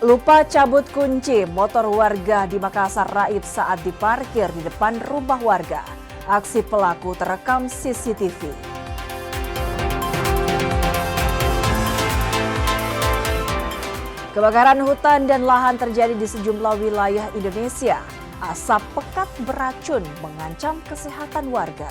Lupa cabut kunci motor warga di Makassar raib saat diparkir di depan rumah warga. Aksi pelaku terekam CCTV. Kebakaran hutan dan lahan terjadi di sejumlah wilayah Indonesia. Asap pekat beracun mengancam kesehatan warga.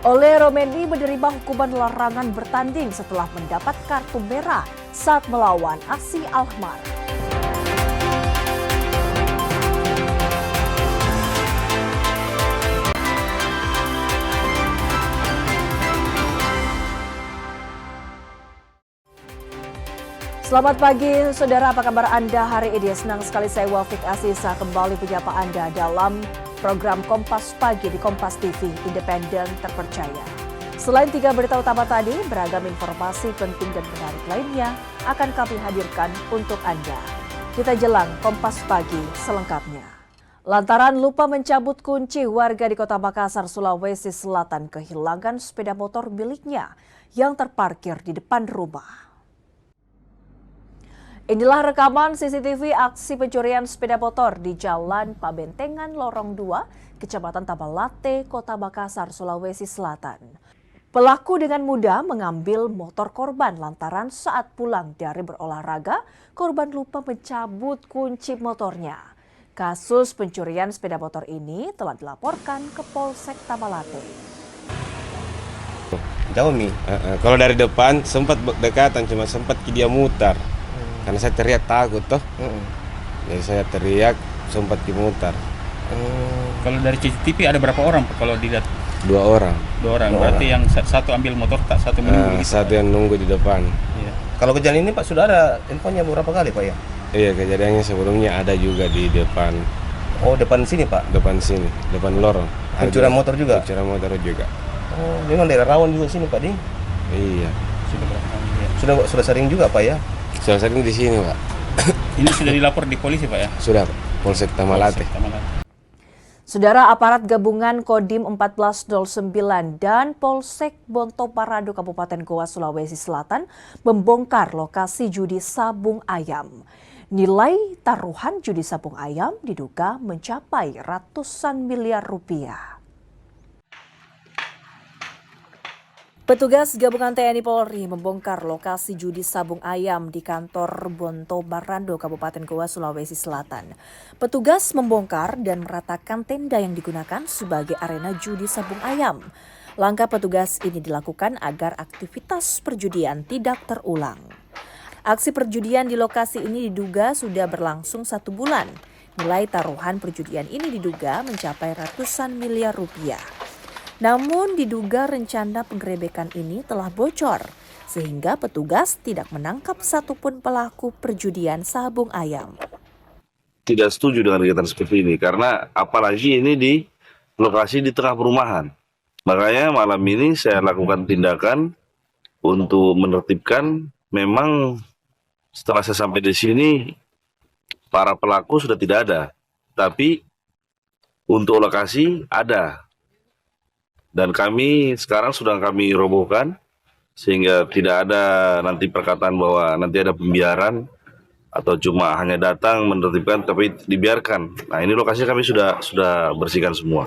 Ole Romeni menerima hukuman larangan bertanding setelah mendapat kartu merah saat melawan aksi Alkmaar. Selamat pagi saudara, apa kabar Anda hari ini? Senang sekali saya Wafik Asisa kembali menyapa Anda dalam program Kompas Pagi di Kompas TV, independen terpercaya. Selain 3 berita utama tadi, beragam informasi penting dan menarik lainnya akan kami hadirkan untuk Anda. Kita jelang Kompas Pagi selengkapnya. Lantaran lupa mencabut kunci, warga di Kota Makassar, Sulawesi Selatan kehilangan sepeda motor miliknya yang terparkir di depan rumah. Inilah rekaman CCTV aksi pencurian sepeda motor di Jalan Pabentengan Lorong 2, Kecamatan Tabalate, Kota Makassar, Sulawesi Selatan. Pelaku dengan mudah mengambil motor korban lantaran saat pulang dari berolahraga, korban lupa mencabut kunci motornya. Kasus pencurian sepeda motor ini telah dilaporkan ke Polsek Tabalate. Jauh nih. Kalau dari depan sempat dekatan, cuma sempat dia mutar. Karena saya teriak takut toh. Jadi saya teriak sempat dimutar. Kalau dari CCTV ada berapa orang kalau dilihat? 2 orang. 2 orang. Berarti yang satu ambil motor, tak satu menunggu. Satu yang nunggu di depan. Iya. Kalau kejadian ini Pak sudah ada infonya beberapa kali Pak ya? Iya, kejadiannya sebelumnya ada juga di depan. Oh, depan sini Pak? Depan sini, depan lorong. Pencurian motor juga? Pencurian motor juga. Oh, memang daerah rawan juga sini Pak Ding? Iya. Sudah berapa kali ya? Sudah sering juga Pak ya? Saya sering di sini, Pak. Ini sudah dilapor di polisi Pak ya? Sudah, Polsek Tamalate. Saudara, aparat gabungan Kodim 1409 dan Polsek Bonto Parado Kabupaten Goa, Sulawesi Selatan membongkar lokasi judi sabung ayam. Nilai taruhan judi sabung ayam diduga mencapai ratusan miliar rupiah. Petugas gabungan TNI Polri membongkar lokasi judi sabung ayam di kantor Bonto Parado Kabupaten Goa, Sulawesi Selatan. Petugas membongkar dan meratakan tenda yang digunakan sebagai arena judi sabung ayam. Langkah petugas ini dilakukan agar aktivitas perjudian tidak terulang. Aksi perjudian di lokasi ini diduga sudah berlangsung 1 bulan. Nilai taruhan perjudian ini diduga mencapai ratusan miliar rupiah. Namun diduga rencana penggerebekan ini telah bocor, sehingga petugas tidak menangkap satupun pelaku perjudian sabung ayam. Tidak setuju dengan kegiatan seperti ini, karena apalagi ini di lokasi di tengah perumahan. Makanya malam ini saya lakukan tindakan untuk menertibkan. Memang setelah saya sampai di sini, para pelaku sudah tidak ada. Tapi untuk lokasi ada. Dan kami sekarang sudah kami robohkan sehingga tidak ada nanti perkataan bahwa nanti ada pembiaran atau cuma hanya datang menertibkan tapi dibiarkan. Nah, ini lokasi kami sudah bersihkan semua.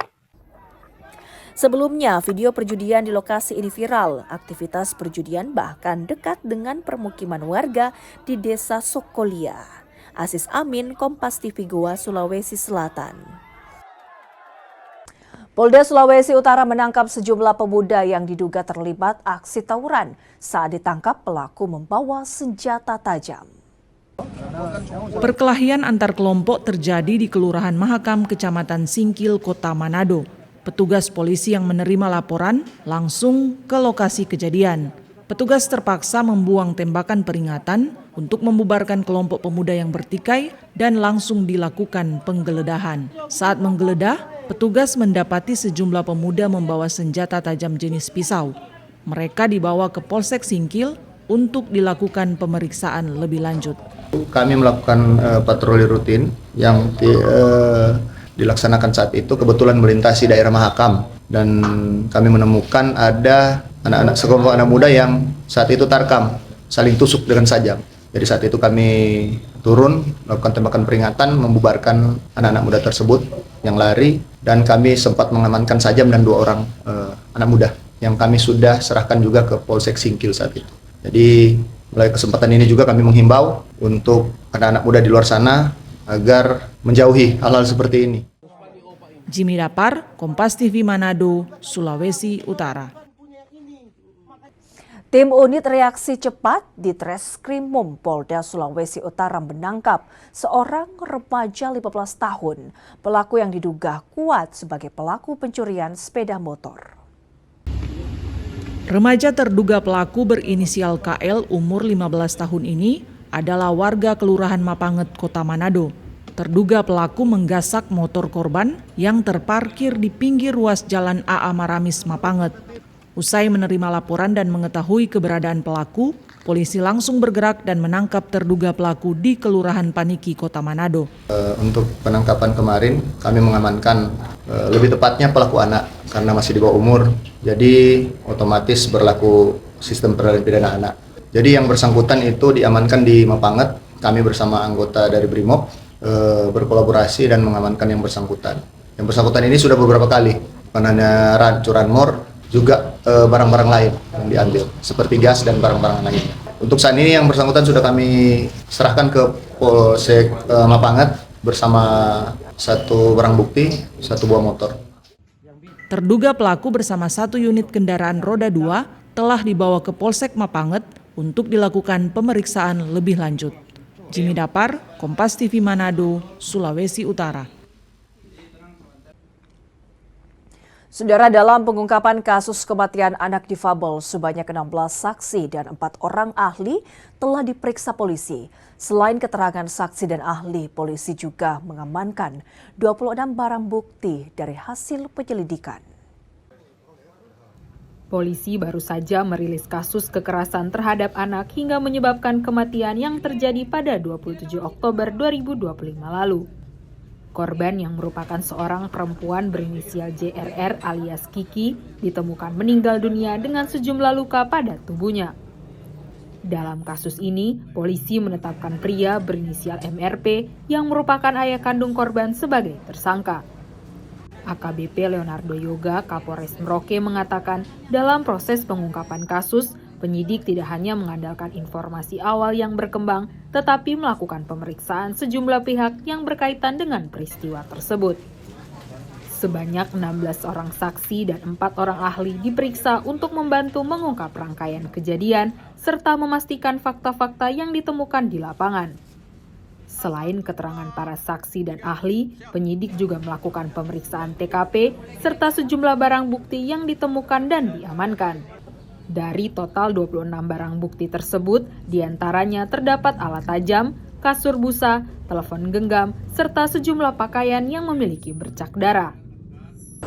Sebelumnya, video perjudian di lokasi ini viral. Aktivitas perjudian bahkan dekat dengan permukiman warga di Desa Sokolia. Asis Amin, Kompas TV Goa, Sulawesi Selatan. Polda Sulawesi Utara menangkap sejumlah pemuda yang diduga terlibat aksi tawuran. Saat ditangkap, pelaku membawa senjata tajam. Perkelahian antar kelompok terjadi di Kelurahan Mahakam, Kecamatan Singkil, Kota Manado. Petugas polisi yang menerima laporan langsung ke lokasi kejadian. Petugas terpaksa membuang tembakan peringatan untuk membubarkan kelompok pemuda yang bertikai dan langsung dilakukan penggeledahan. Saat menggeledah, petugas mendapati sejumlah pemuda membawa senjata tajam jenis pisau. Mereka dibawa ke Polsek Singkil untuk dilakukan pemeriksaan lebih lanjut. Kami melakukan patroli rutin yang dilaksanakan saat itu kebetulan melintasi daerah Mahakam dan kami menemukan ada anak-anak sekelompok anak muda yang saat itu tarkam, saling tusuk dengan sajam. Jadi saat itu kami turun melakukan tembakan peringatan, membubarkan anak-anak muda tersebut yang lari, dan kami sempat mengamankan sajam dan 2 orang anak muda yang kami sudah serahkan juga ke Polsek Singkil saat itu. Jadi melalui kesempatan ini juga kami menghimbau untuk anak-anak muda di luar sana agar menjauhi hal-hal seperti ini. Jimmy Dapar, Kompas TV Manado, Sulawesi Utara. Tim unit reaksi cepat di Treskrimum Polda Sulawesi Utara menangkap seorang remaja 15 tahun, pelaku yang diduga kuat sebagai pelaku pencurian sepeda motor. Remaja terduga pelaku berinisial KL umur 15 tahun ini adalah warga Kelurahan Mapanget, Kota Manado. Terduga pelaku menggasak motor korban yang terparkir di pinggir ruas jalan AA Maramis, Mapanget. Usai menerima laporan dan mengetahui keberadaan pelaku, polisi langsung bergerak dan menangkap terduga pelaku di Kelurahan Paniki, Kota Manado. Untuk penangkapan kemarin, kami mengamankan lebih tepatnya pelaku anak karena masih di bawah umur, jadi otomatis berlaku sistem peradilan pidana anak. Jadi yang bersangkutan itu diamankan di Mapanget, kami bersama anggota dari Brimob berkolaborasi dan mengamankan yang bersangkutan. Yang bersangkutan ini sudah beberapa kali, bukan hanya curanmor, juga barang-barang lain yang diambil, seperti gas dan barang-barang lainnya. Untuk saat ini yang bersangkutan sudah kami serahkan ke Polsek Mapanget bersama 1 barang bukti, 1 buah motor. Terduga pelaku bersama 1 unit kendaraan roda 2 telah dibawa ke Polsek Mapanget untuk dilakukan pemeriksaan lebih lanjut. Jimmy Dapar, Kompas TV Manado, Sulawesi Utara. Saudara, dalam pengungkapan kasus kematian anak difabel, sebanyak 16 saksi dan 4 orang ahli telah diperiksa polisi. Selain keterangan saksi dan ahli, polisi juga mengamankan 26 barang bukti dari hasil penyelidikan. Polisi baru saja merilis kasus kekerasan terhadap anak hingga menyebabkan kematian yang terjadi pada 27 Oktober 2025 lalu. Korban yang merupakan seorang perempuan berinisial JRR alias Kiki ditemukan meninggal dunia dengan sejumlah luka pada tubuhnya. Dalam kasus ini, polisi menetapkan pria berinisial MRP yang merupakan ayah kandung korban sebagai tersangka. AKBP Leonardo Yoga, Kapolres Merauke mengatakan dalam proses pengungkapan kasus, penyidik tidak hanya mengandalkan informasi awal yang berkembang, tetapi melakukan pemeriksaan sejumlah pihak yang berkaitan dengan peristiwa tersebut. Sebanyak 16 orang saksi dan 4 orang ahli diperiksa untuk membantu mengungkap rangkaian kejadian serta memastikan fakta-fakta yang ditemukan di lapangan. Selain keterangan para saksi dan ahli, penyidik juga melakukan pemeriksaan TKP serta sejumlah barang bukti yang ditemukan dan diamankan. Dari total 26 barang bukti tersebut, diantaranya terdapat alat tajam, kasur busa, telepon genggam, serta sejumlah pakaian yang memiliki bercak darah.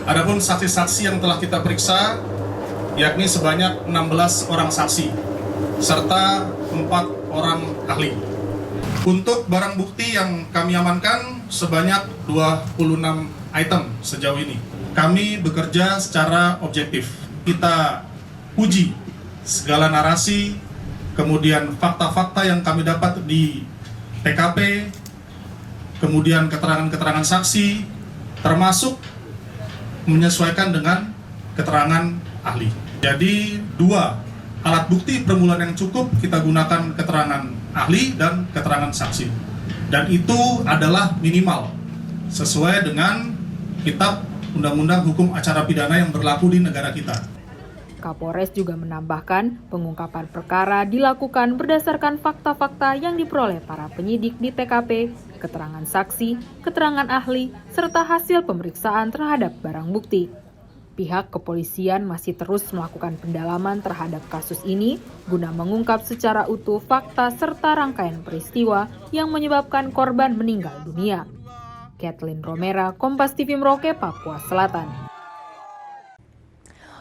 Adapun saksi-saksi yang telah kita periksa, yakni sebanyak 16 orang saksi, serta 4 orang ahli. Untuk barang bukti yang kami amankan sebanyak 26 item sejauh ini. Kami bekerja secara objektif. Kita uji segala narasi, kemudian fakta-fakta yang kami dapat di TKP, kemudian keterangan-keterangan saksi, termasuk menyesuaikan dengan keterangan ahli. Jadi 2 alat bukti permulaan yang cukup kita gunakan keterangan ahli dan keterangan saksi. Dan itu adalah minimal sesuai dengan kitab Undang-Undang Hukum Acara Pidana yang berlaku di negara kita. Kapolres juga menambahkan pengungkapan perkara dilakukan berdasarkan fakta-fakta yang diperoleh para penyidik di TKP, keterangan saksi, keterangan ahli, serta hasil pemeriksaan terhadap barang bukti. Pihak kepolisian masih terus melakukan pendalaman terhadap kasus ini guna mengungkap secara utuh fakta serta rangkaian peristiwa yang menyebabkan korban meninggal dunia. Kathleen Romera, Kompas TV Merauke, Papua Selatan.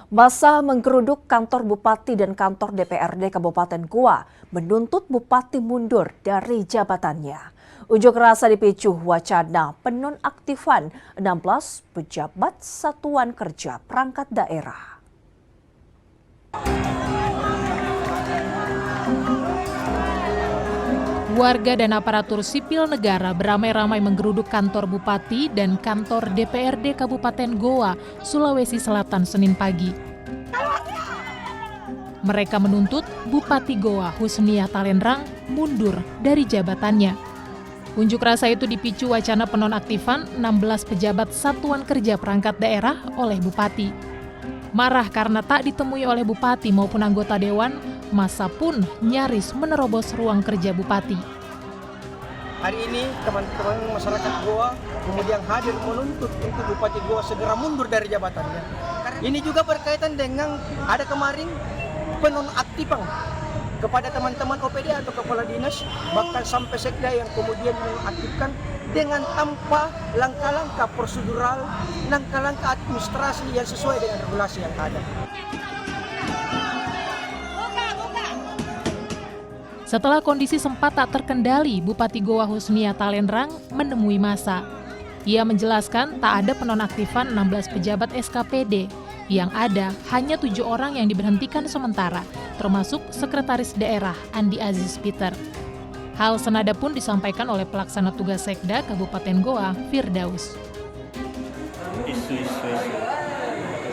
Masa menggeruduk kantor Bupati dan kantor DPRD Kabupaten Goa menuntut Bupati mundur dari jabatannya. Unjuk rasa dipicu wacana penonaktifan 16 pejabat satuan kerja perangkat daerah. Warga dan aparatur sipil negara beramai-ramai menggeruduk kantor Bupati dan kantor DPRD Kabupaten Goa, Sulawesi Selatan Senin pagi. Mereka menuntut Bupati Goa Husnia Talenrang mundur dari jabatannya. Unjuk rasa itu dipicu wacana penonaktifan 16 pejabat satuan kerja perangkat daerah oleh Bupati. Marah karena tak ditemui oleh Bupati maupun anggota Dewan, massa pun nyaris menerobos ruang kerja Bupati. Hari ini teman-teman masyarakat Goa kemudian hadir menuntut untuk Bupati Goa segera mundur dari jabatannya. Ini juga berkaitan dengan ada kemarin penonaktifan kepada teman-teman OPD atau kepala dinas, bahkan sampai sekda yang kemudian mengaktifkan dengan tanpa langkah-langkah prosedural, langkah-langkah administrasi yang sesuai dengan regulasi yang ada. Setelah kondisi sempat tak terkendali, Bupati Goa Husnia Talenrang menemui massa. Ia menjelaskan tak ada penonaktifan 16 pejabat SKPD. Yang ada hanya 7 orang yang diberhentikan sementara, termasuk Sekretaris Daerah Andi Aziz Peter. Hal senada pun disampaikan oleh pelaksana tugas Sekda Kabupaten Goa, Firdaus. Isu-isu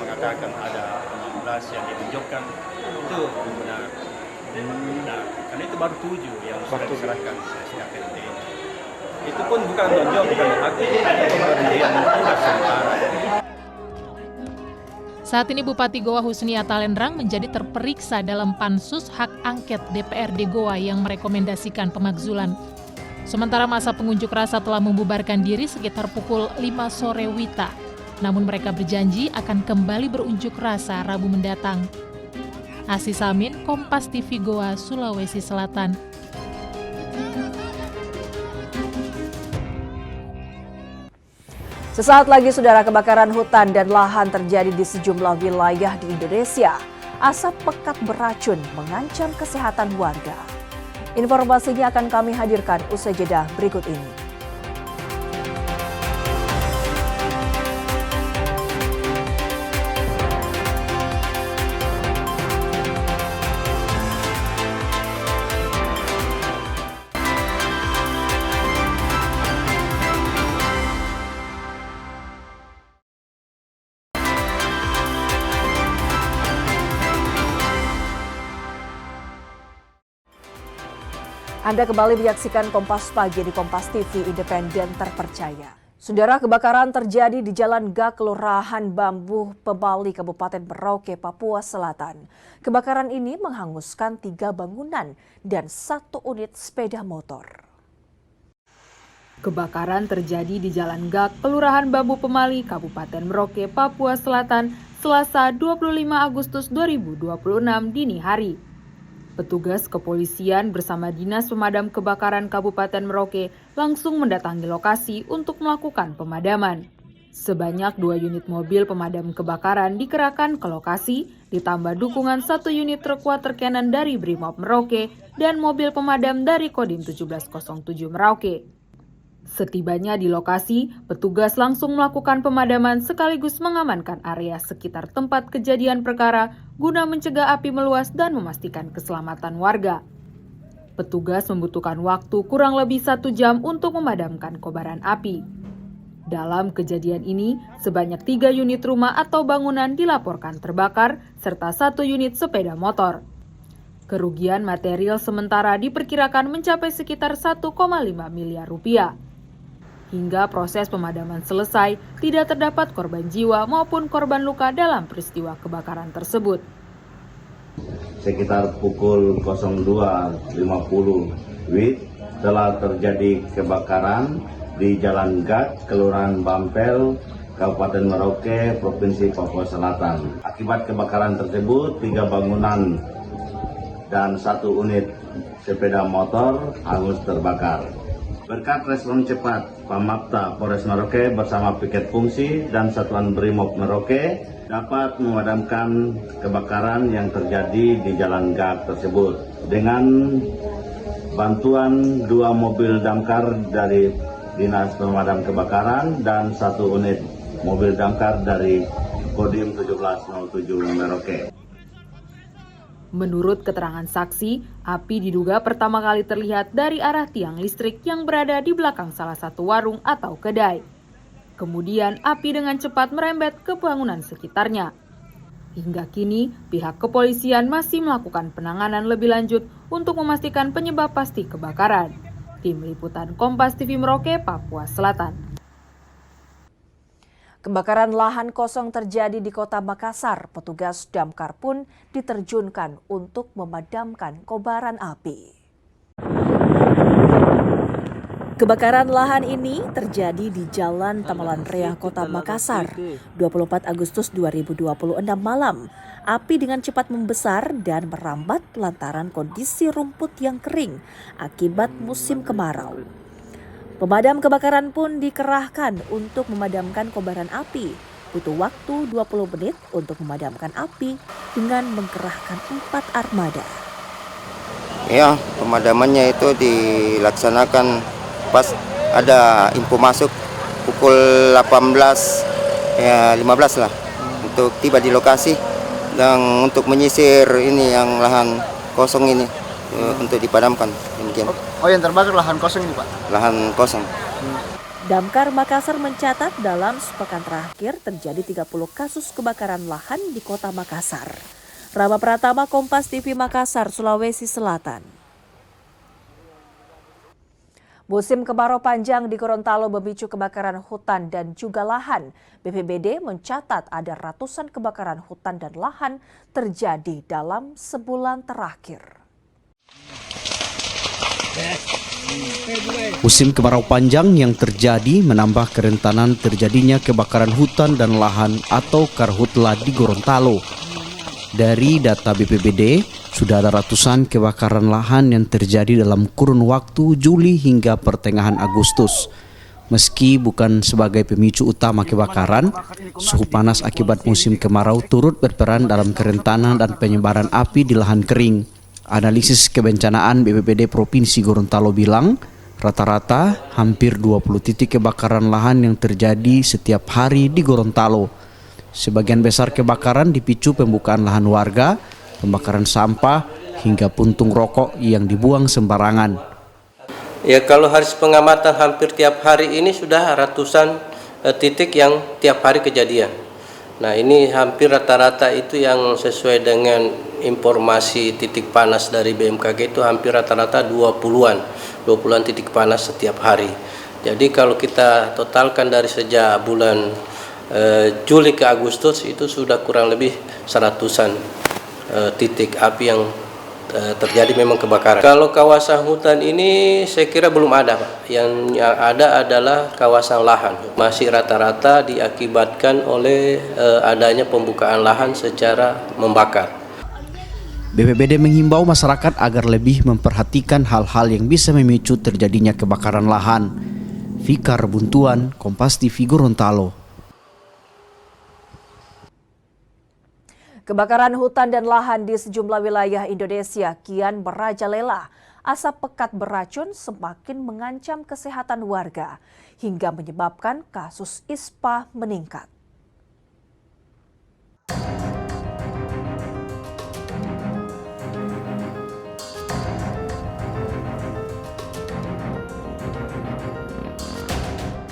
mengatakan ada 16 yang ditunjukkan itu benar. Nah, karena itu baru 7 yang sudah diserahkan ke SKPD. Itu pun bukan donjol, bukan hati, itu pemberhentian tugas sementara. Saat ini Bupati Goa Husnia Talenrang menjadi terperiksa dalam pansus hak angket DPRD Goa yang merekomendasikan pemakzulan. Sementara masa pengunjuk rasa telah membubarkan diri sekitar pukul 5 sore WITA. Namun mereka berjanji akan kembali berunjuk rasa Rabu mendatang. Asis Amin, Kompas TV Goa, Sulawesi Selatan. Sesaat lagi, saudara, kebakaran hutan dan lahan terjadi di sejumlah wilayah di Indonesia. Asap pekat beracun mengancam kesehatan warga. Informasinya akan kami hadirkan usai jeda berikut ini. Anda kembali menyaksikan Kompas Pagi di Kompas TV, independen terpercaya. Saudara, kebakaran terjadi di Jalan Gak, Kelurahan Bambu, Pebali, Kabupaten Merauke, Papua Selatan. Kebakaran ini menghanguskan 3 bangunan dan 1 unit sepeda motor. Kebakaran terjadi di Jalan Gak, Kelurahan Bambu Pemali, Kabupaten Merauke, Papua Selatan, Selasa 25 Agustus 2026 dini hari. Petugas kepolisian bersama Dinas Pemadam Kebakaran Kabupaten Merauke langsung mendatangi lokasi untuk melakukan pemadaman. Sebanyak 2 unit mobil pemadam kebakaran dikerahkan ke lokasi, ditambah dukungan 1 unit truk water cannon dari Brimob Merauke dan mobil pemadam dari Kodim 1707 Merauke. Setibanya di lokasi, petugas langsung melakukan pemadaman sekaligus mengamankan area sekitar tempat kejadian perkara guna mencegah api meluas dan memastikan keselamatan warga. Petugas membutuhkan waktu kurang lebih 1 jam untuk memadamkan kobaran api. Dalam kejadian ini, sebanyak 3 unit rumah atau bangunan dilaporkan terbakar, serta 1 unit sepeda motor. Kerugian material sementara diperkirakan mencapai sekitar 1,5 miliar rupiah. Hingga proses pemadaman selesai, tidak terdapat korban jiwa maupun korban luka dalam peristiwa kebakaran tersebut. Sekitar pukul 02.50 WIB telah terjadi kebakaran di Jalan Gak, Kelurahan Bampel, Kabupaten Merauke, Provinsi Papua Selatan. Akibat kebakaran tersebut, 3 bangunan dan 1 unit sepeda motor hangus terbakar. Berkat respon cepat, Pamapta Polres Merauke bersama piket fungsi dan Satuan Brimob Merauke dapat memadamkan kebakaran yang terjadi di Jalan Gak tersebut dengan bantuan 2 mobil damkar dari Dinas Pemadam Kebakaran dan 1 unit mobil damkar dari Kodim 1707 Merauke. Menurut keterangan saksi, api diduga pertama kali terlihat dari arah tiang listrik yang berada di belakang salah satu warung atau kedai. Kemudian api dengan cepat merembet ke bangunan sekitarnya. Hingga kini, pihak kepolisian masih melakukan penanganan lebih lanjut untuk memastikan penyebab pasti kebakaran. Tim Liputan Kompas TV Merauke, Papua Selatan. Kebakaran lahan kosong terjadi di Kota Makassar. Petugas damkar pun diterjunkan untuk memadamkan kobaran api. Kebakaran lahan ini terjadi di Jalan Tamalan Rea, Kota Makassar, 24 Agustus 2026 malam. Api dengan cepat membesar dan merambat lantaran kondisi rumput yang kering akibat musim kemarau. Pemadam kebakaran pun dikerahkan untuk memadamkan kobaran api. Butuh waktu 20 menit untuk memadamkan api dengan mengkerahkan 4 armada. Ya, pemadamannya itu dilaksanakan pas ada info masuk pukul 18.15 lah untuk tiba di lokasi dan untuk menyisir ini yang lahan kosong ini untuk dipadamkan. Mungkin. Oh, yang terbakar lahan kosong ini, Pak? Lahan kosong. Damkar Makassar mencatat dalam sepekan terakhir terjadi 30 kasus kebakaran lahan di Kota Makassar. Rama Pratama, Kompas TV Makassar, Sulawesi Selatan. Musim kemarau panjang di Gorontalo memicu kebakaran hutan dan juga lahan. BPBD mencatat ada ratusan kebakaran hutan dan lahan terjadi dalam sebulan terakhir. Musim kemarau panjang yang terjadi menambah kerentanan terjadinya kebakaran hutan dan lahan atau karhutla di Gorontalo. Dari data BPBD, sudah ada ratusan kebakaran lahan yang terjadi dalam kurun waktu Juli hingga pertengahan Agustus. Meski bukan sebagai pemicu utama kebakaran, suhu panas akibat musim kemarau turut berperan dalam kerentanan dan penyebaran api di lahan kering. Analisis kebencanaan BPBD Provinsi Gorontalo bilang, rata-rata hampir 20 titik kebakaran lahan yang terjadi setiap hari di Gorontalo. Sebagian besar kebakaran dipicu pembukaan lahan warga, pembakaran sampah, hingga puntung rokok yang dibuang sembarangan. Ya, kalau hasil pengamatan hampir tiap hari ini sudah ratusan titik yang tiap hari kejadian. Nah, ini hampir rata-rata itu yang sesuai dengan informasi titik panas dari BMKG itu hampir rata-rata 20-an titik panas setiap hari. Jadi kalau kita totalkan dari sejak bulan Juli ke Agustus itu sudah kurang lebih 100-an titik api yang terjadi memang kebakaran. Kalau kawasan hutan ini saya kira belum ada, Pak. Yang ada adalah kawasan lahan. Masih rata-rata diakibatkan oleh adanya pembukaan lahan secara membakar. BPBD menghimbau masyarakat agar lebih memperhatikan hal-hal yang bisa memicu terjadinya kebakaran lahan. Fikar Buntuan, Kompas TV Gorontalo. Kebakaran hutan dan lahan di sejumlah wilayah Indonesia kian merajalela. Asap pekat beracun semakin mengancam kesehatan warga hingga menyebabkan kasus ISPA meningkat.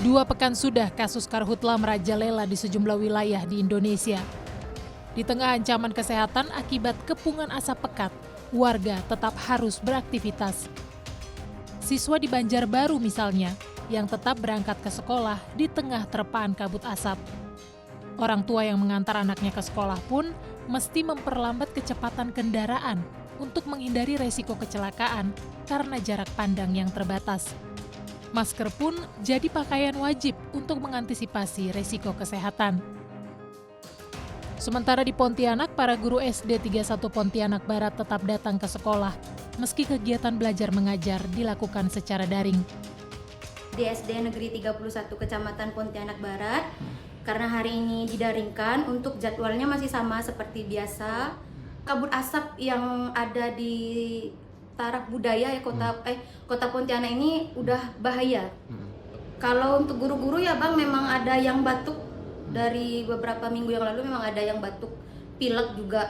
Dua pekan sudah kasus karhutla merajalela di sejumlah wilayah di Indonesia. Di tengah ancaman kesehatan akibat kepungan asap pekat, warga tetap harus beraktivitas. Siswa di Banjarbaru misalnya, yang tetap berangkat ke sekolah di tengah terpaan kabut asap. Orang tua yang mengantar anaknya ke sekolah pun mesti memperlambat kecepatan kendaraan untuk menghindari resiko kecelakaan karena jarak pandang yang terbatas. Masker pun jadi pakaian wajib untuk mengantisipasi resiko kesehatan. Sementara di Pontianak, para guru SD 31 Pontianak Barat tetap datang ke sekolah, meski kegiatan belajar mengajar dilakukan secara daring. Di SD Negeri 31 Kecamatan Pontianak Barat, karena hari ini didaringkan, untuk jadwalnya masih sama seperti biasa. Kabut asap yang ada di taraf budaya ya kota Pontianak ini udah bahaya. Kalau untuk guru-guru ya Bang, memang ada yang batuk dari beberapa minggu yang lalu, memang ada yang batuk, pilek juga.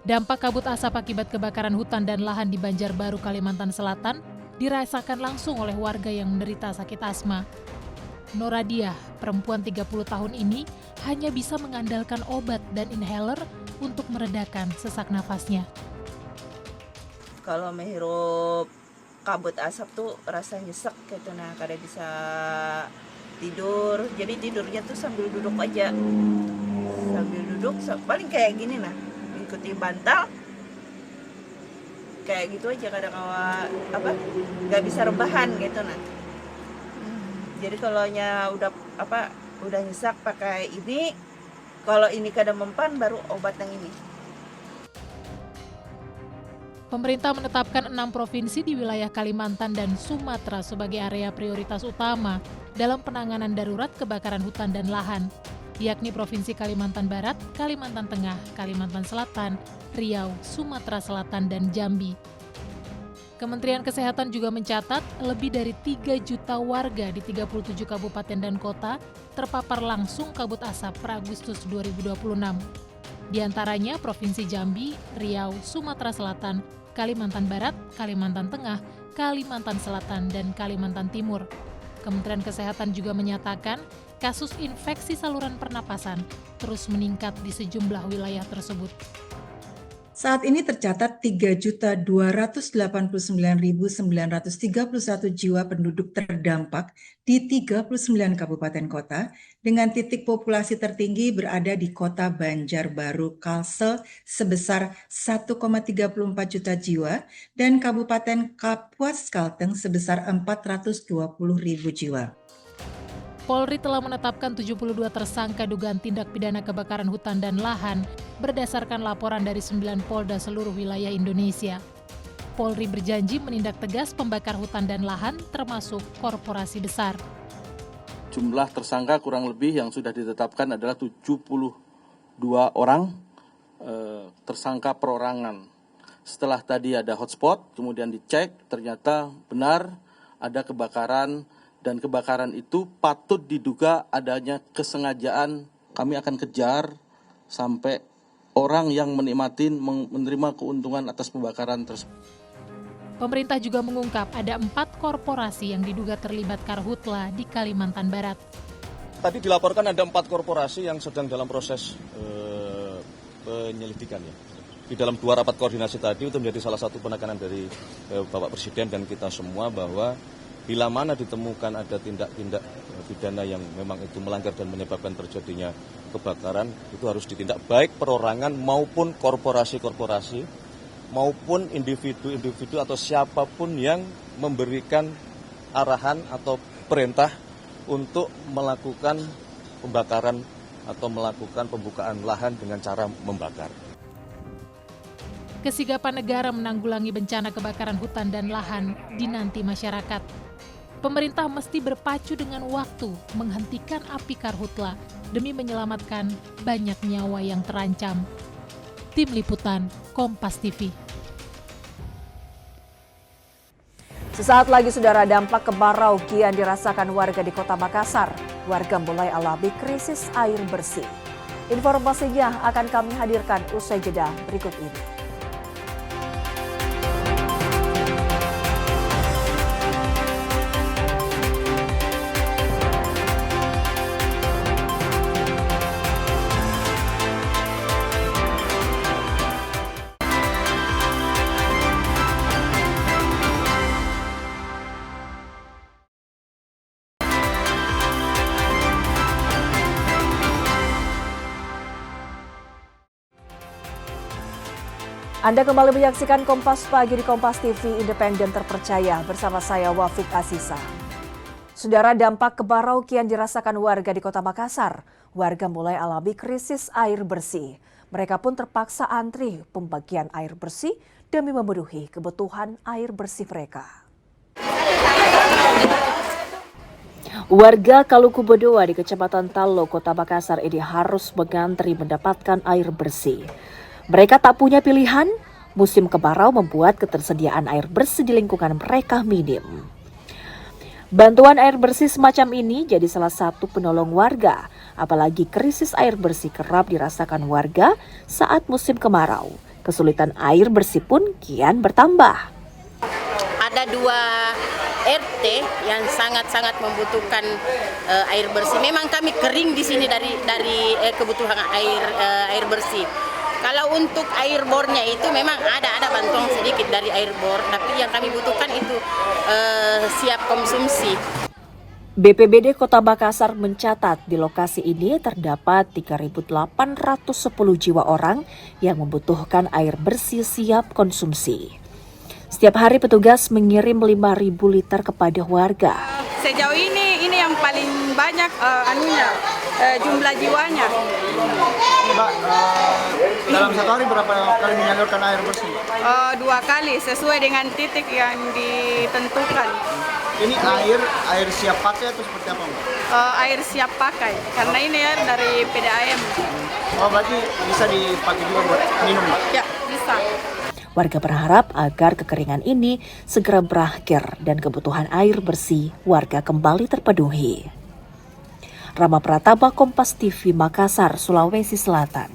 Dampak kabut asap akibat kebakaran hutan dan lahan di Banjarbaru, Kalimantan Selatan dirasakan langsung oleh warga yang menderita sakit asma. Noradiah, perempuan 30 tahun ini hanya bisa mengandalkan obat dan inhaler untuk meredakan sesak nafasnya. Kalau menghirup kabut asap tuh rasa nyesek gitu, nah kada bisa tidur, jadi tidurnya tuh sambil duduk aja, paling kayak gini nah, ikuti bantal kayak gitu aja, kadang nggak bisa rebahan gitu nah. Jadi kalau udah nyesak pakai ini, kalau ini kada mempan baru obat yang ini. Pemerintah menetapkan 6 provinsi di wilayah Kalimantan dan Sumatera sebagai area prioritas utama dalam penanganan darurat kebakaran hutan dan lahan, yakni Provinsi Kalimantan Barat, Kalimantan Tengah, Kalimantan Selatan, Riau, Sumatera Selatan, dan Jambi. Kementerian Kesehatan juga mencatat lebih dari 3 juta warga di 37 kabupaten dan kota terpapar langsung kabut asap per Agustus 2026. Di antaranya Provinsi Jambi, Riau, Sumatera Selatan, Kalimantan Barat, Kalimantan Tengah, Kalimantan Selatan, dan Kalimantan Timur. Kementerian Kesehatan juga menyatakan kasus infeksi saluran pernapasan terus meningkat di sejumlah wilayah tersebut. Saat ini tercatat 3.289.931 jiwa penduduk terdampak di 39 kabupaten kota, dengan titik populasi tertinggi berada di kota Banjarbaru, Kalsel sebesar 1,34 juta jiwa dan Kabupaten Kapuas, Kalteng sebesar 420.000 jiwa. Polri telah menetapkan 72 tersangka dugaan tindak pidana kebakaran hutan dan lahan berdasarkan laporan dari 9 Polda seluruh wilayah Indonesia. Polri berjanji menindak tegas pembakar hutan dan lahan termasuk korporasi besar. Jumlah tersangka kurang lebih yang sudah ditetapkan adalah 72 orang tersangka perorangan. Setelah tadi ada hotspot, kemudian dicek, ternyata benar ada kebakaran, dan kebakaran itu patut diduga adanya kesengajaan. Kami akan kejar sampai orang yang menerima keuntungan atas pembakaran tersebut. Pemerintah juga mengungkap ada 4 korporasi yang diduga terlibat karhutla di Kalimantan Barat. Tadi dilaporkan ada 4 korporasi yang sedang dalam proses penyelidikan ya. Di dalam 2 rapat koordinasi tadi itu menjadi salah satu penekanan dari Bapak Presiden dan kita semua bahwa bila mana ditemukan ada tindak-tindak pidana yang memang itu melanggar dan menyebabkan terjadinya kebakaran, itu harus ditindak baik perorangan maupun korporasi-korporasi maupun individu-individu atau siapapun yang memberikan arahan atau perintah untuk melakukan pembakaran atau melakukan pembukaan lahan dengan cara membakar. Kesigapan negara menanggulangi bencana kebakaran hutan dan lahan dinanti masyarakat. Pemerintah mesti berpacu dengan waktu menghentikan api karhutla demi menyelamatkan banyak nyawa yang terancam. Tim Liputan, Kompas TV. Sesaat lagi saudara, dampak kemarau kian dirasakan warga di Kota Makassar. Warga mulai alami krisis air bersih. Informasinya akan kami hadirkan usai jeda berikut ini. Anda kembali menyaksikan Kompas Pagi di Kompas TV Independen Terpercaya bersama saya Wafik Asisa. Saudara, dampak kemarau kian dirasakan warga di Kota Makassar. Warga mulai alami krisis air bersih. Mereka pun terpaksa antri pembagian air bersih demi memenuhi kebutuhan air bersih mereka. Warga Kaluku Bedoa di Kecamatan Talo, Kota Makassar ini harus mengantri mendapatkan air bersih. Mereka tak punya pilihan, Musim kemarau membuat ketersediaan air bersih di lingkungan mereka minim. Bantuan air bersih semacam ini jadi salah satu penolong warga, apalagi krisis air bersih kerap dirasakan warga saat musim kemarau. Kesulitan air bersih pun kian bertambah. Ada 2 RT yang sangat-sangat membutuhkan air bersih. Memang kami kering di sini dari kebutuhan air bersih. Kalau untuk air bornya itu memang ada bantuan sedikit dari air bor, tapi yang kami butuhkan itu siap konsumsi. BPBD Kota Makassar mencatat di lokasi ini terdapat 3.810 jiwa orang yang membutuhkan air bersih siap konsumsi. Setiap hari petugas mengirim 5.000 liter kepada warga. Sejauh ini yang paling banyak jumlah jiwanya. Mbak, dalam satu hari berapa kali menyalurkan air bersih? 2 kali sesuai dengan titik yang ditentukan. Ini air siap pakai atau seperti apa, Mbak? Air siap pakai, karena ini air dari PDAM. Oh, berarti bisa dipakai juga buat minum, Mbak? Ya, bisa. Warga berharap agar kekeringan ini segera berakhir dan kebutuhan air bersih warga kembali terpenuhi. Rama Pratama, Kompas TV, Makassar, Sulawesi Selatan.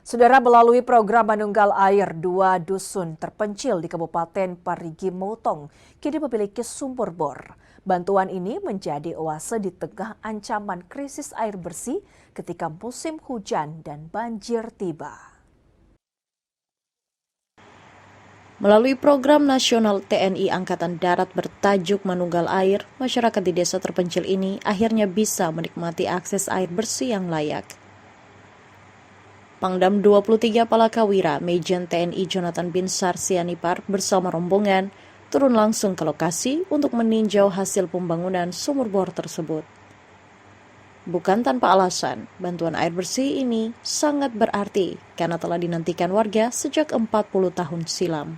Saudara, melalui program Manunggal Air, 2 dusun terpencil di Kabupaten Parigi Motong kini memiliki sumur bor. Bantuan ini menjadi oase di tengah ancaman krisis air bersih ketika musim hujan dan banjir tiba. Melalui program nasional TNI Angkatan Darat bertajuk Manunggal Air, masyarakat di desa terpencil ini akhirnya bisa menikmati akses air bersih yang layak. Pangdam 23 Palakawira, Majen TNI Jonathan Binsar Sianipar bersama rombongan turun langsung ke lokasi untuk meninjau hasil pembangunan sumur bor tersebut. Bukan tanpa alasan, bantuan air bersih ini sangat berarti karena telah dinantikan warga sejak 40 tahun silam.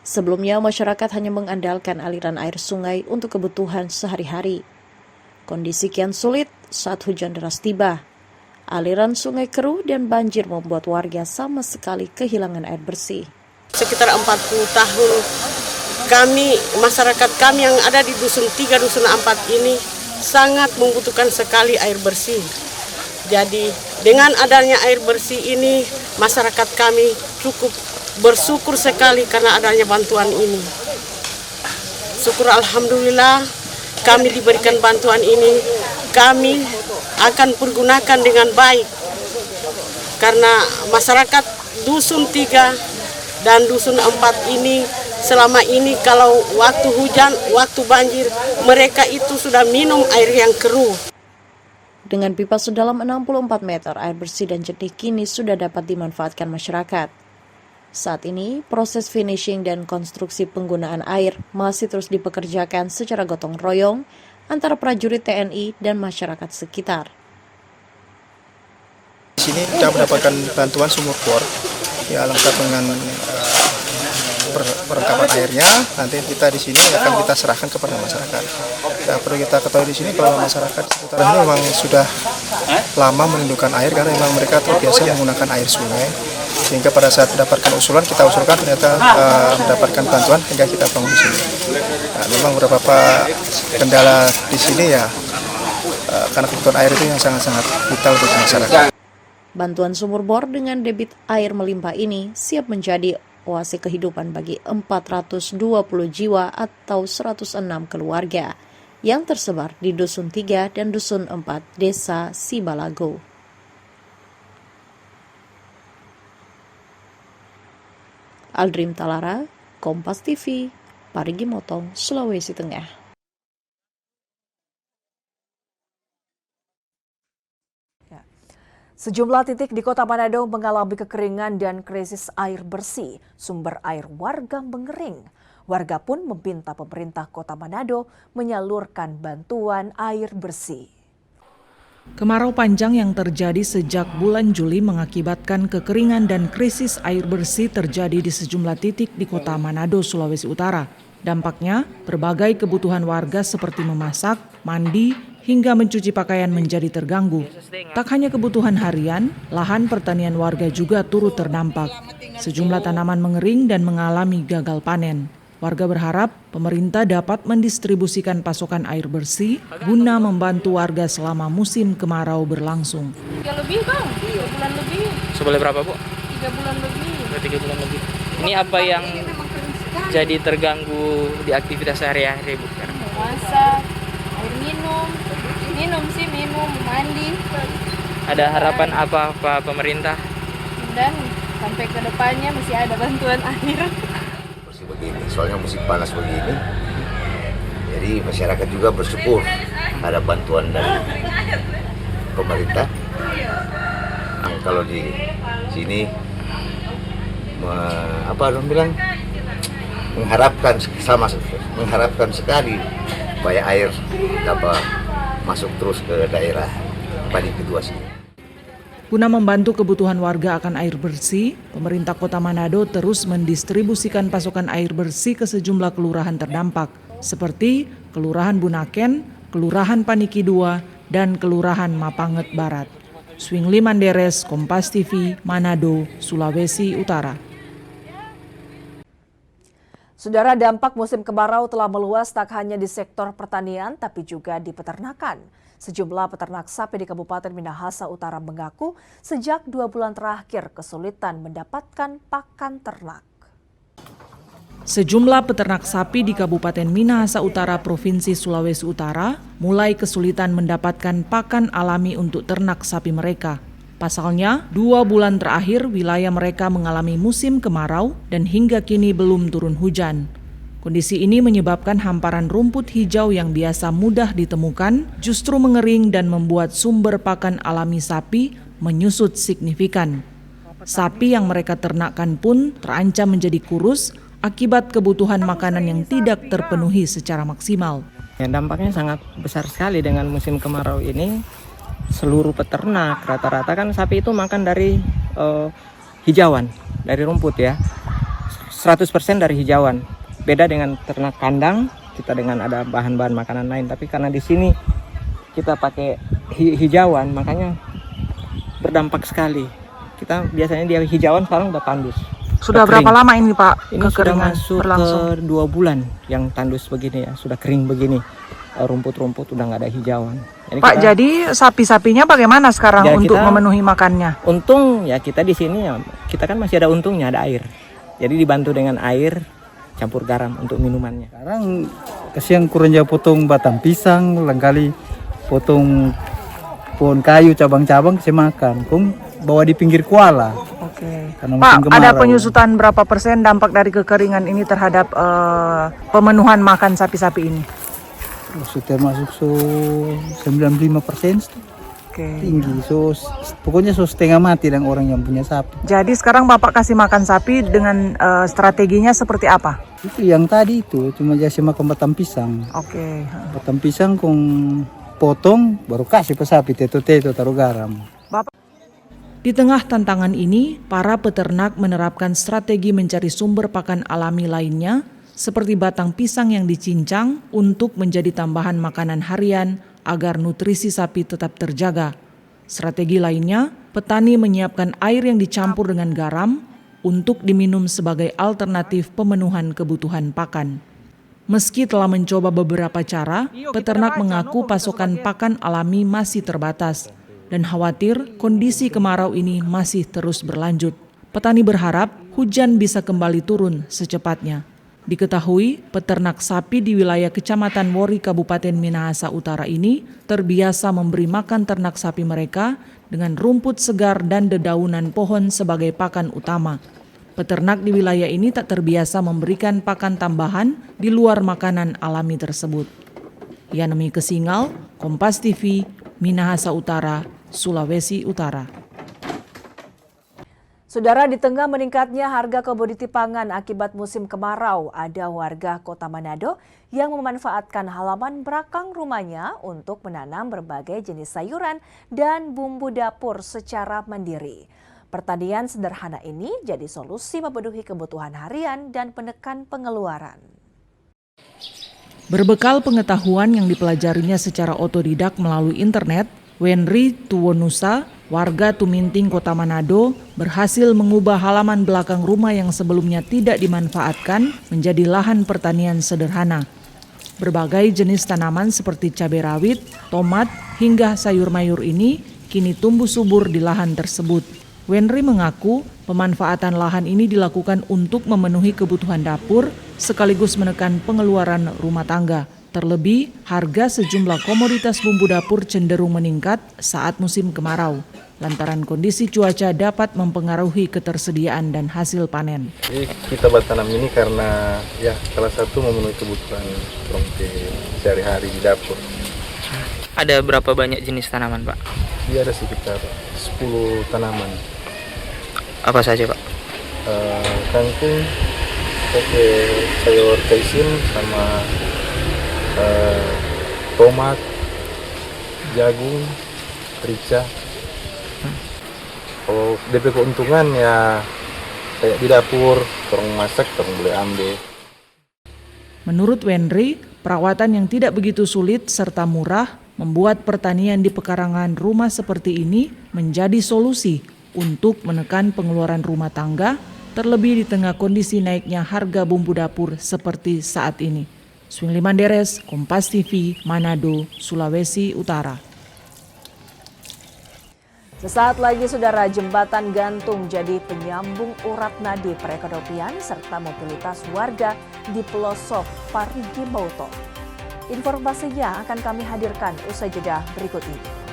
Sebelumnya, masyarakat hanya mengandalkan aliran air sungai untuk kebutuhan sehari-hari. Kondisi kian sulit saat hujan deras tiba. Aliran sungai keruh dan banjir membuat warga sama sekali kehilangan air bersih. Sekitar 40 tahun, masyarakat kami yang ada di Dusun 3, Dusun 4 ini sangat membutuhkan sekali air bersih. Jadi, dengan adanya air bersih ini, masyarakat kami cukup bersyukur sekali karena adanya bantuan ini. Syukur alhamdulillah kami diberikan bantuan ini. Kami akan pergunakan dengan baik karena masyarakat Dusun 3 dan Dusun 4 ini selama ini kalau waktu hujan, waktu banjir, mereka itu sudah minum air yang keruh. Dengan pipa sedalam 64 meter, air bersih dan jernih kini sudah dapat dimanfaatkan masyarakat. Saat ini, proses finishing dan konstruksi penggunaan air masih terus dipekerjakan secara gotong royong antara prajurit TNI dan masyarakat sekitar. Di sini kita mendapatkan bantuan sumur bor, ya lengkap dengan perlengkapan airnya. Nanti kita di sini akan kita serahkan kepada masyarakat. Ya, perlu kita ketahui di sini kalau masyarakat sekitar ini memang sudah lama merindukan air karena memang mereka terbiasa menggunakan air sungai. Sehingga pada saat mendapatkan usulan, kita usulkan ternyata mendapatkan bantuan hingga kita bangun di sini. Nah, memang beberapa kendala di sini ya karena kebutuhan air itu yang sangat-sangat vital untuk masyarakat. Bantuan sumur bor dengan debit air melimpah ini siap menjadi oase kehidupan bagi 420 jiwa atau 106 keluarga yang tersebar di Dusun 3 dan Dusun 4 Desa Sibalago. Aldrim Talara, Kompas TV, Parigi Motong, Sulawesi Tengah. Sejumlah titik di Kota Manado mengalami kekeringan dan krisis air bersih. Sumber air warga mengering. Warga pun meminta pemerintah Kota Manado menyalurkan bantuan air bersih. Kemarau panjang yang terjadi sejak bulan Juli mengakibatkan kekeringan dan krisis air bersih terjadi di sejumlah titik di Kota Manado, Sulawesi Utara. Dampaknya, berbagai kebutuhan warga seperti memasak, mandi, hingga mencuci pakaian menjadi terganggu. Tak hanya kebutuhan harian, lahan pertanian warga juga turut terdampak. Sejumlah tanaman mengering dan mengalami gagal panen. Warga berharap pemerintah dapat mendistribusikan pasokan air bersih guna membantu warga selama musim kemarau berlangsung. 3 lebih bang, 3 bulan lebih. Seboleh berapa Bu? 3 bulan lebih. 3 bulan lebih. Ini apa yang jadi terganggu di aktivitas sehari-hari Bu? Masak, air minum, minum, mandi. Ada harapan apa pemerintah? Dan sampai ke depannya masih ada bantuan air. Begini, soalnya musim panas begini, jadi masyarakat juga bersyukur ada bantuan dari pemerintah. Kalau di sini mengharapkan sekali supaya air dapat masuk terus ke daerah Padi kedua sini. Guna membantu kebutuhan warga akan air bersih, pemerintah Kota Manado terus mendistribusikan pasokan air bersih ke sejumlah kelurahan terdampak, seperti Kelurahan Bunaken, Kelurahan Paniki 2, dan Kelurahan Mapanget Barat. Swingli Manderes, Kompas TV, Manado, Sulawesi Utara. Saudara, dampak musim kemarau telah meluas tak hanya di sektor pertanian, tapi juga di peternakan. Sejumlah peternak sapi di Kabupaten Minahasa Utara mengaku sejak 2 bulan terakhir kesulitan mendapatkan pakan ternak. Sejumlah peternak sapi di Kabupaten Minahasa Utara, Provinsi Sulawesi Utara, mulai kesulitan mendapatkan pakan alami untuk ternak sapi mereka. Pasalnya, 2 bulan terakhir wilayah mereka mengalami musim kemarau dan hingga kini belum turun hujan. Kondisi ini menyebabkan hamparan rumput hijau yang biasa mudah ditemukan justru mengering dan membuat sumber pakan alami sapi menyusut signifikan. Sapi yang mereka ternakkan pun terancam menjadi kurus akibat kebutuhan makanan yang tidak terpenuhi secara maksimal. Ya, dampaknya sangat besar sekali dengan musim kemarau ini. Seluruh peternak rata-rata kan sapi itu makan dari hijauan, dari rumput ya. 100% dari hijauan. Beda dengan ternak kandang, kita dengan ada bahan-bahan makanan lain. Tapi karena di sini kita pakai hijauan, makanya berdampak sekali. Kita biasanya dia hijauan, sekarang udah tandus. Sudah berapa lama ini Pak? Ini sudah masuk berlangsung ke 2 bulan yang tandus begini ya, sudah kering begini. Rumput-rumput udah nggak ada hijauan. Pak, jadi sapi-sapinya bagaimana sekarang ya, untuk memenuhi makannya? Untung ya kita di sini ya, kita kan masih ada untungnya, ada air. Jadi dibantu dengan air campur garam untuk minumannya. Sekarang kasihan kurang jauh potong batang pisang, lengkali potong pohon kayu cabang-cabang saya makan. Kung bawa di pinggir kuala. Oke. Pak, ada penyusutan berapa persen dampak dari kekeringan ini terhadap pemenuhan makan sapi-sapi ini? Sudah masuk 95%. Tinggi, pokoknya setengah mati dengan orang yang punya sapi. Jadi sekarang Bapak kasih makan sapi dengan strateginya seperti apa? Itu yang tadi itu, cuma kasih makan batang pisang. Oke. Batang pisang kong potong, baru kasih ke sapi, teto-teto, taruh garam. Bapak. Di tengah tantangan ini, para peternak menerapkan strategi mencari sumber pakan alami lainnya, seperti batang pisang yang dicincang untuk menjadi tambahan makanan harian agar nutrisi sapi tetap terjaga. Strategi lainnya, petani menyiapkan air yang dicampur dengan garam untuk diminum sebagai alternatif pemenuhan kebutuhan pakan. Meski telah mencoba beberapa cara, peternak mengaku pasokan pakan alami masih terbatas dan khawatir kondisi kemarau ini masih terus berlanjut. Petani berharap hujan bisa kembali turun secepatnya. Diketahui, peternak sapi di wilayah Kecamatan Wori, Kabupaten Minahasa Utara ini terbiasa memberi makan ternak sapi mereka dengan rumput segar dan dedaunan pohon sebagai pakan utama. Peternak di wilayah ini tak terbiasa memberikan pakan tambahan di luar makanan alami tersebut. Yanemi Kesingal, Kompas TV, Minahasa Utara, Sulawesi Utara. Saudara, di tengah meningkatnya harga komoditi pangan akibat musim kemarau, ada warga Kota Manado yang memanfaatkan halaman belakang rumahnya untuk menanam berbagai jenis sayuran dan bumbu dapur secara mandiri. Pertanian sederhana ini jadi solusi memenuhi kebutuhan harian dan menekan pengeluaran. Berbekal pengetahuan yang dipelajarinya secara otodidak melalui internet, Wenry Tuwonusa, warga Tuminting, Kota Manado, berhasil mengubah halaman belakang rumah yang sebelumnya tidak dimanfaatkan menjadi lahan pertanian sederhana. Berbagai jenis tanaman seperti cabai rawit, tomat, hingga sayur mayur ini kini tumbuh subur di lahan tersebut. Wenry mengaku pemanfaatan lahan ini dilakukan untuk memenuhi kebutuhan dapur sekaligus menekan pengeluaran rumah tangga. Terlebih, harga sejumlah komoditas bumbu dapur cenderung meningkat saat musim kemarau, lantaran kondisi cuaca dapat mempengaruhi ketersediaan dan hasil panen. Jadi kita bertanam ini karena ya salah satu memenuhi kebutuhan sehari-hari di dapur. Ada berapa banyak jenis tanaman, Pak? Dia ada sekitar 10 tanaman. Apa saja, Pak? Kangkung, pakai sayur kaisin sama tomat, jagung, rica. Kalau DP keuntungan ya kayak di dapur, orang masak, orang boleh ambil. Menurut Wenry, perawatan yang tidak begitu sulit serta murah membuat pertanian di pekarangan rumah seperti ini menjadi solusi untuk menekan pengeluaran rumah tangga, terlebih di tengah kondisi naiknya harga bumbu dapur seperti saat ini. Swingly Manderes, Kompas TV, Manado, Sulawesi Utara. Sesaat lagi, saudara, jembatan gantung jadi penyambung urat nadi perekonomian serta mobilitas warga di pelosok Parigi Motong. Informasinya akan kami hadirkan usai jeda berikut ini.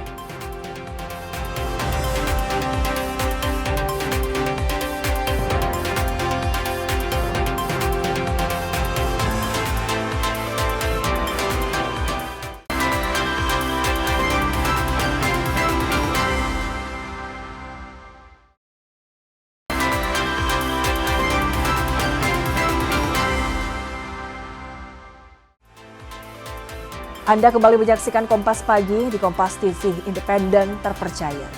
Anda kembali menyaksikan Kompas Pagi di Kompas TV, independen terpercaya.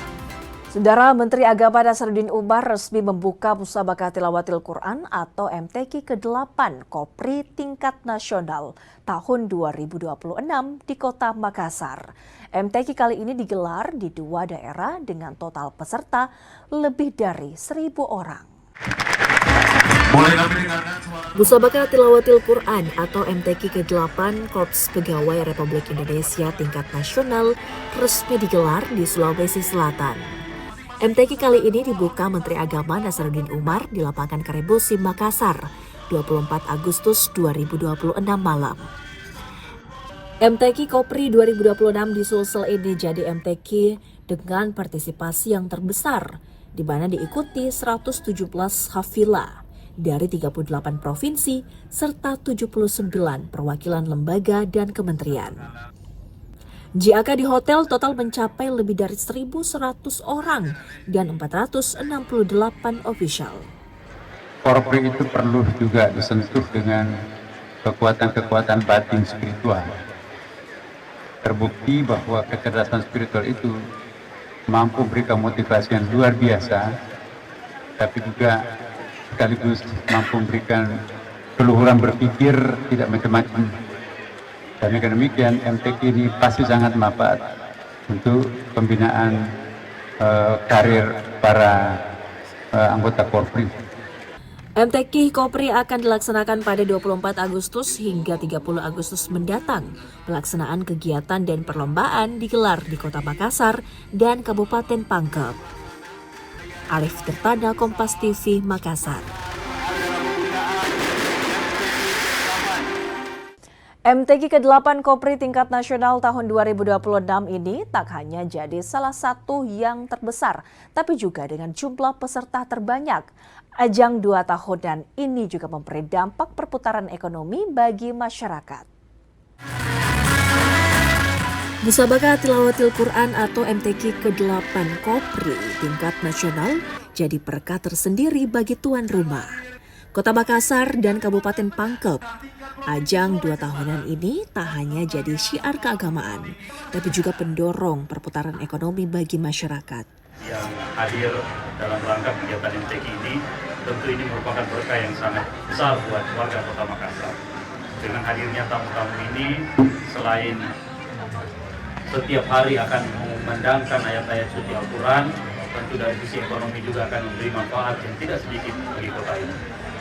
Saudara, Menteri Agama Nasaruddin Umar resmi membuka Musabaqah Tilawatil Quran atau MTQ ke-8 Kopri tingkat nasional tahun 2026 di Kota Makassar. MTQ kali ini digelar di 2 daerah dengan total peserta lebih dari 1.000 orang. Musabaqah Tilawatil Quran atau MTQ ke-8 Korps Pegawai Republik Indonesia tingkat nasional resmi digelar di Sulawesi Selatan. MTQ kali ini dibuka Menteri Agama Nasaruddin Umar di lapangan Karebosi, Makassar, 24 Agustus 2026 malam. MTQ Kopri 2026 di Sulsel ini jadi MTQ dengan partisipasi yang terbesar, di mana diikuti 117 hafilah dari 38 provinsi serta 79 perwakilan lembaga dan kementerian. JAK di hotel total mencapai lebih dari 1.100 orang dan 468 official. Korpri itu perlu juga disentuh dengan kekuatan-kekuatan batin spiritual. Terbukti bahwa kecerdasan spiritual itu mampu memberikan motivasi yang luar biasa, tapi juga sekaligus mampu memberikan keluhuran berpikir tidak macam-macam. Dan dengan demikian MTQ ini pasti sangat manfaat untuk pembinaan karir para anggota Korpri. MTQ Kopri akan dilaksanakan pada 24 Agustus hingga 30 Agustus mendatang. Pelaksanaan kegiatan dan perlombaan digelar di Kota Makassar dan Kabupaten Pangkep. Alif Tirtana, Kompas TV, Makassar. MTQ ke-8 Kopri tingkat nasional tahun 2026 ini tak hanya jadi salah satu yang terbesar, tapi juga dengan jumlah peserta terbanyak. Ajang 2 tahunan ini juga memberi dampak perputaran ekonomi bagi masyarakat. Musabaqah Tilawatil Quran atau MTQ ke-8 Kopri tingkat nasional jadi berkah tersendiri bagi tuan rumah, Kota Makassar dan Kabupaten Pangkep. Ajang 2 tahunan ini tak hanya jadi syiar keagamaan, tapi juga pendorong perputaran ekonomi bagi masyarakat. Yang hadir dalam rangka kegiatan MTQ ini, tentu ini merupakan berkah yang sangat besar buat warga Kota Makassar. Dengan hadirnya tamu-tamu ini, selain setiap hari akan memandangkan ayat-ayat suci Al-Quran, tentu dari sisi ekonomi juga akan memberi manfaat yang tidak sedikit bagi kota ini.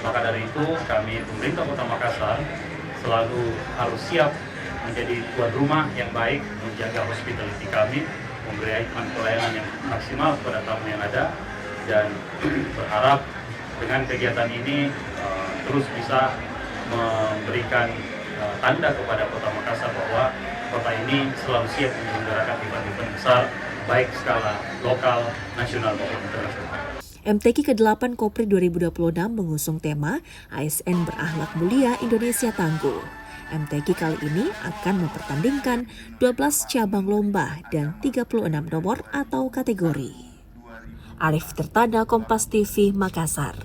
Maka dari itu kami pemerintah Kota Makassar selalu harus siap menjadi tuan rumah yang baik, menjaga hospitality kami, memberikan pelayanan yang maksimal kepada tamu yang ada, dan berharap dengan kegiatan ini terus bisa memberikan tanda kepada Kota Makassar bahwa kota ini selalu siap menyelenggarakan event-event besar, baik skala lokal, nasional maupun internasional. MTQ ke-8 Kopri 2026 mengusung tema ASN Berakhlak Mulia Indonesia Tangguh. MTQ kali ini akan mempertandingkan 12 cabang lomba dan 36 nomor atau kategori. Arif Tirtada, Kompas TV, Makassar.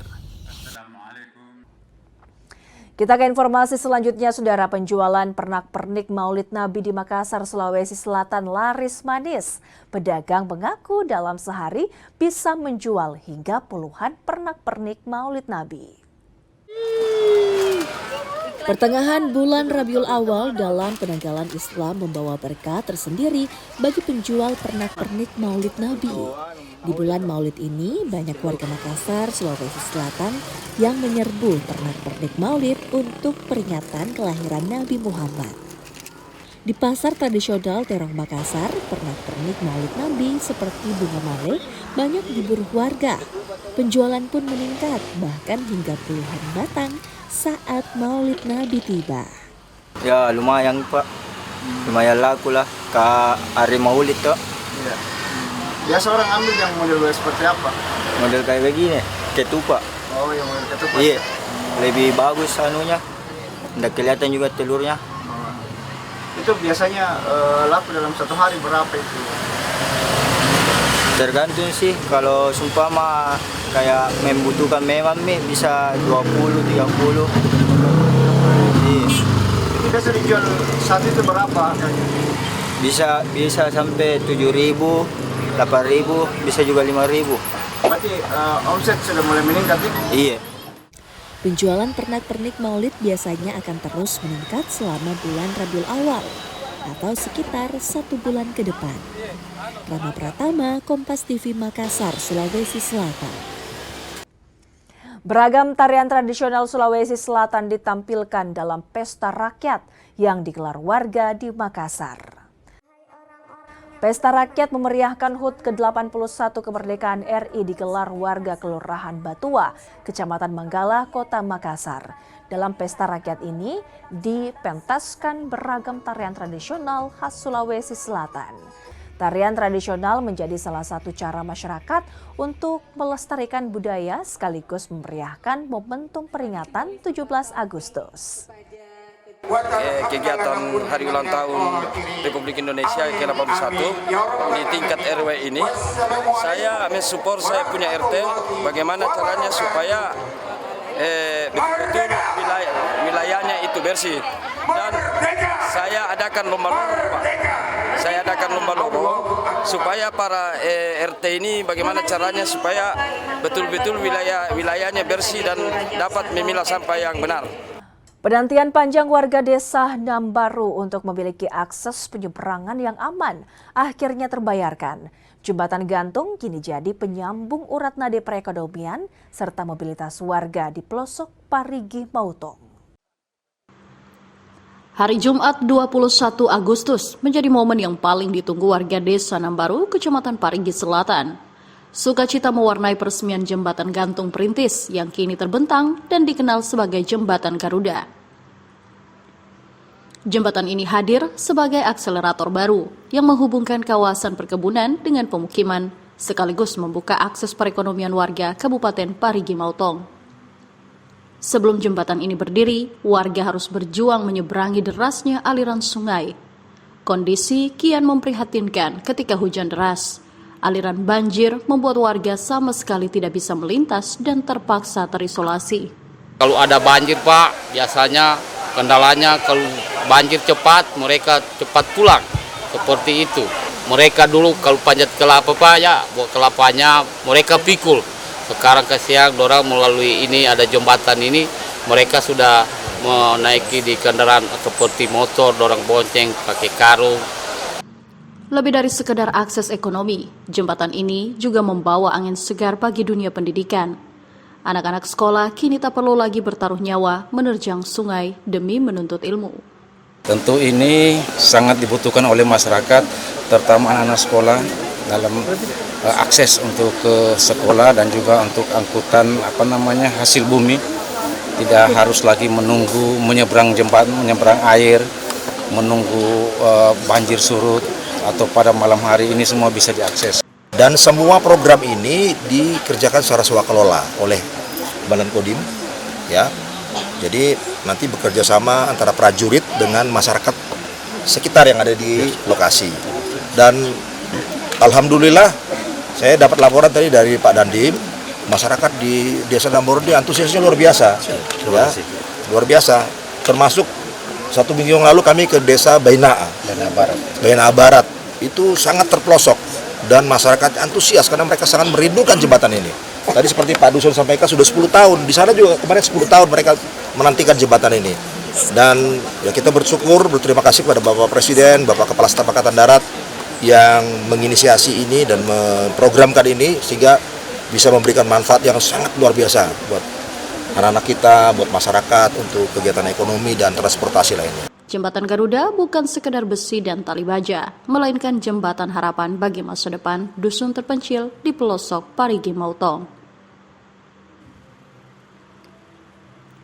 Kita ke informasi selanjutnya, Saudara. Penjualan pernak-pernik Maulid Nabi di Makassar, Sulawesi Selatan laris manis. Pedagang mengaku dalam sehari bisa menjual hingga puluhan pernak-pernik Maulid Nabi. Pertengahan bulan Rabiul Awal dalam penanggalan Islam membawa berkah tersendiri bagi penjual pernak-pernik Maulid Nabi. Di bulan Maulid ini, banyak warga Makassar, Sulawesi Selatan yang menyerbu pernak-pernik Maulid untuk peringatan kelahiran Nabi Muhammad. Di pasar tradisional Terong Makassar, pernak-pernik Maulid Nabi seperti bunga male banyak diburu warga. Penjualan pun meningkat, bahkan hingga puluhan batang saat Maulid Nabi tiba. Ya lumayan Pak, lumayan laku lah ke hari Maulid tuh. Ya. Biasa orang ambil yang model seperti apa? Model kayak begini, ketupat. Oh, yang model ketupat. Iya, lebih bagus anunya, nggak kelihatan juga telurnya. Itu biasanya laku dalam satu hari berapa itu? Tergantung sih, kalau seumpama kayak membutuhkan memang bisa 20-30. Iya. Itu biasa dijual saat itu berapa? Bisa sampai 7.000. 8.000, bisa juga 5.000. Berarti omset sudah mulai meningkat nih? Iya. Penjualan pernak-pernik Maulid biasanya akan terus meningkat selama bulan Rabiul Awal atau sekitar 1 bulan ke depan. Rama Pratama, Kompas TV, Makassar, Sulawesi Selatan. Beragam tarian tradisional Sulawesi Selatan ditampilkan dalam pesta rakyat yang digelar warga di Makassar. Pesta rakyat memeriahkan HUT ke-81 kemerdekaan RI digelar warga Kelurahan Batua, Kecamatan Manggala, Kota Makassar. Dalam pesta rakyat ini dipentaskan beragam tarian tradisional khas Sulawesi Selatan. Tarian tradisional menjadi salah satu cara masyarakat untuk melestarikan budaya sekaligus memeriahkan momentum peringatan 17 Agustus. Kegiatan hari ulang tahun Republik Indonesia ke-81 di tingkat RW ini, saya mensupport saya punya RT bagaimana caranya supaya betul-betul wilayahnya itu bersih, dan saya adakan lomba-lomba supaya para RT ini bagaimana caranya supaya betul-betul wilayahnya bersih dan dapat memilah sampah yang benar. Penantian panjang warga desa Nambaru untuk memiliki akses penyeberangan yang aman akhirnya terbayarkan. Jembatan gantung kini jadi penyambung urat nadi perekonomian serta mobilitas warga di pelosok Parigi Mautong. Hari Jumat 21 Agustus menjadi momen yang paling ditunggu warga desa Nambaru, Kecamatan Parigi Selatan. Sukacita mewarnai peresmian jembatan gantung perintis yang kini terbentang dan dikenal sebagai Jembatan Garuda. Jembatan ini hadir sebagai akselerator baru yang menghubungkan kawasan perkebunan dengan pemukiman, sekaligus membuka akses perekonomian warga Kabupaten Parigi Mautong. Sebelum jembatan ini berdiri, warga harus berjuang menyeberangi derasnya aliran sungai. Kondisi kian memprihatinkan ketika hujan deras. Aliran banjir membuat warga sama sekali tidak bisa melintas dan terpaksa terisolasi. Kalau ada banjir Pak, biasanya kendalanya kalau banjir cepat, mereka cepat pulang. Seperti itu. Mereka dulu kalau panjat kelapa Pak ya, buat kelapanya mereka pikul. Sekarang kasihan orang melalui ini ada jembatan ini, mereka sudah menaiki di kendaraan seperti motor, dorong bonceng, pakai karung. Lebih dari sekedar akses ekonomi, jembatan ini juga membawa angin segar bagi dunia pendidikan. Anak-anak sekolah kini tak perlu lagi bertaruh nyawa menerjang sungai demi menuntut ilmu. Tentu ini sangat dibutuhkan oleh masyarakat, terutama anak-anak sekolah dalam akses untuk ke sekolah dan juga untuk angkutan hasil bumi. Tidak harus lagi menunggu menyeberang jembatan, menyeberang air, menunggu banjir surut atau pada malam hari, ini semua bisa diakses. Dan semua program ini dikerjakan secara swakelola oleh Badan Kodim, ya. Jadi nanti bekerja sama antara prajurit dengan masyarakat sekitar yang ada di lokasi. Dan alhamdulillah saya dapat laporan tadi dari Pak Dandim, masyarakat di Desa Dambordi antusiasnya luar biasa, ya, luar biasa. Termasuk 1 minggu yang lalu kami ke Desa Baina Barat, itu sangat terpelosok dan masyarakat antusias karena mereka sangat merindukan jembatan ini. Tadi seperti Pak Dusun sampaikan sudah 10 tahun, di sana juga kemarin 10 tahun mereka menantikan jembatan ini. Dan ya kita berterima kasih kepada Bapak Presiden, Bapak Kepala Staf Angkatan Darat yang menginisiasi ini dan memprogramkan ini sehingga bisa memberikan manfaat yang sangat luar biasa buat anak-anak kita, buat masyarakat, untuk kegiatan ekonomi dan transportasi lainnya. Jembatan Garuda bukan sekedar besi dan tali baja, melainkan jembatan harapan bagi masa depan dusun terpencil di pelosok Parigi Mautong.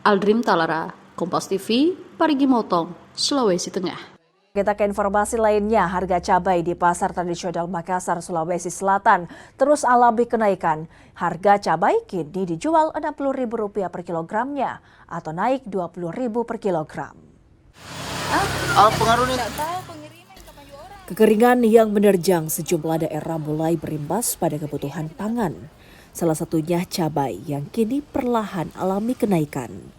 Aldrim Talara, Kompas TV, Parigi Mautong, Sulawesi Tengah. Kita ke informasi lainnya, harga cabai di Pasar Tradisional Makassar, Sulawesi Selatan terus alami kenaikan. Harga cabai kini dijual Rp60.000 per kilogramnya atau naik Rp20.000 per kilogram. Kekeringan yang menerjang sejumlah daerah mulai berimbas pada kebutuhan pangan. Salah satunya cabai yang kini perlahan alami kenaikan.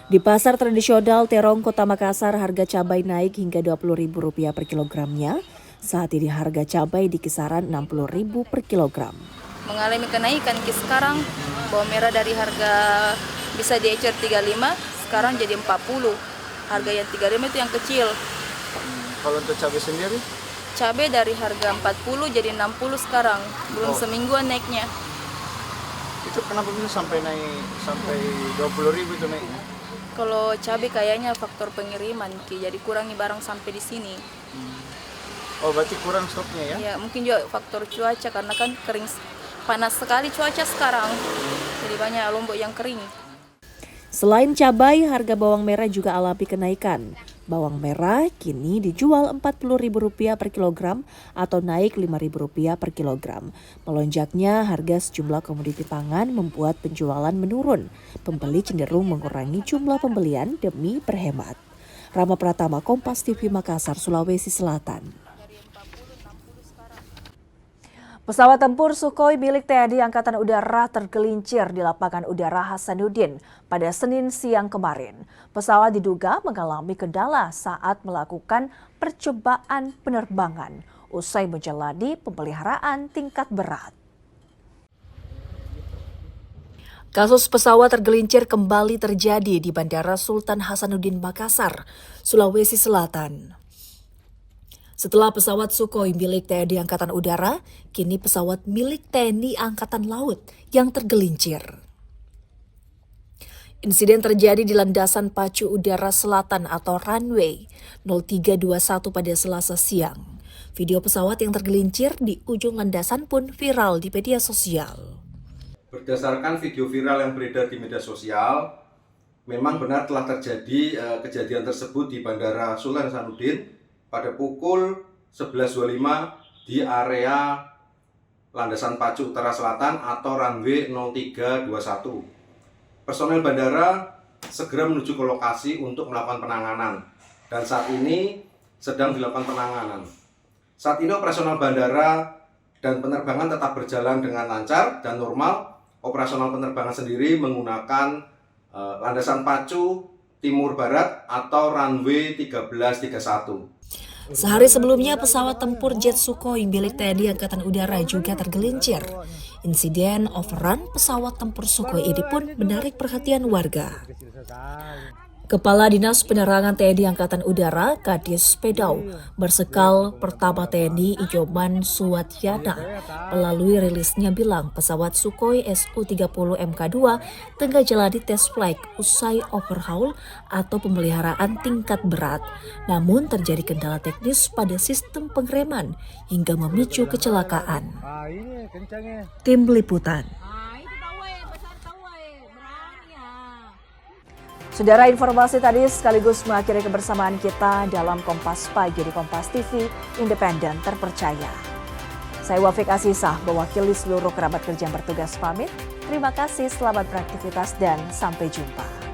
Di Pasar Tradisional Terong, Kota Makassar, harga cabai naik hingga Rp20.000 per kilogramnya. Saat ini harga cabai di kisaran Rp60.000 per kilogram. Mengalami kenaikan sekarang, bawang merah dari harga bisa diecer 35, sekarang jadi 40. Harga yang 35 itu yang kecil. Kalau untuk cabai sendiri? Cabai dari harga 40 jadi 60 sekarang, belum semingguan naiknya. Itu kenapa bisa sampai naik sampai 20.000 itu naiknya? Kalau cabai kayaknya faktor pengiriman, jadi kurangi barang sampai di sini. Oh, berarti kurang stoknya ya? Ya, mungkin juga faktor cuaca karena kan kering, panas sekali cuaca sekarang. Jadi banyak lombok yang kering. Selain cabai, harga bawang merah juga alami kenaikan. Bawang merah kini dijual Rp40.000 per kilogram atau naik Rp5.000 per kilogram. Melonjaknya harga sejumlah komoditi pangan membuat penjualan menurun. Pembeli cenderung mengurangi jumlah pembelian demi berhemat. Rama Pratama, Kompas TV Makassar, Sulawesi Selatan. Pesawat tempur Sukhoi milik TNI Angkatan Udara tergelincir di lapangan udara Hasanuddin pada Senin siang kemarin. Pesawat diduga mengalami kendala saat melakukan percobaan penerbangan usai menjalani pemeliharaan tingkat berat. Kasus pesawat tergelincir kembali terjadi di Bandara Sultan Hasanuddin Makassar, Sulawesi Selatan. Setelah pesawat Sukhoi milik TNI Angkatan Udara, kini pesawat milik TNI Angkatan Laut yang tergelincir. Insiden terjadi di landasan pacu udara selatan atau runway 0321 pada Selasa siang. Video pesawat yang tergelincir di ujung landasan pun viral di media sosial. Berdasarkan video viral yang beredar di media sosial, memang benar telah terjadi kejadian tersebut di Bandara Sultan Hasanuddin pada pukul 11.25 di area landasan pacu utara selatan atau runway 0321. Personel bandara segera menuju ke lokasi untuk melakukan penanganan dan saat ini sedang dilakukan penanganan. Saat ini operasional bandara dan penerbangan tetap berjalan dengan lancar dan normal. Operasional penerbangan sendiri menggunakan landasan pacu timur barat atau runway 1331. Sehari sebelumnya, pesawat tempur jet Sukhoi milik TNI Angkatan Udara juga tergelincir. Insiden overrun pesawat tempur Sukhoi ini pun menarik perhatian warga. Kepala Dinas Penerangan TNI Angkatan Udara, Kadis Pedau, Marsikal Pertama TNI Ijoman Suwatyana, melalui rilisnya bilang pesawat Sukhoi Su-30 Mk2 tengah jalani tes flight usai overhaul atau pemeliharaan tingkat berat. Namun terjadi kendala teknis pada sistem pengereman hingga memicu kecelakaan. Tim Liputan. Saudara, informasi tadi sekaligus mengakhiri kebersamaan kita dalam Kompas Pagi di Kompas TV, independen terpercaya. Saya Wafik Asisah, mewakili seluruh kerabat kerja yang bertugas pamit. Terima kasih, selamat beraktivitas dan sampai jumpa.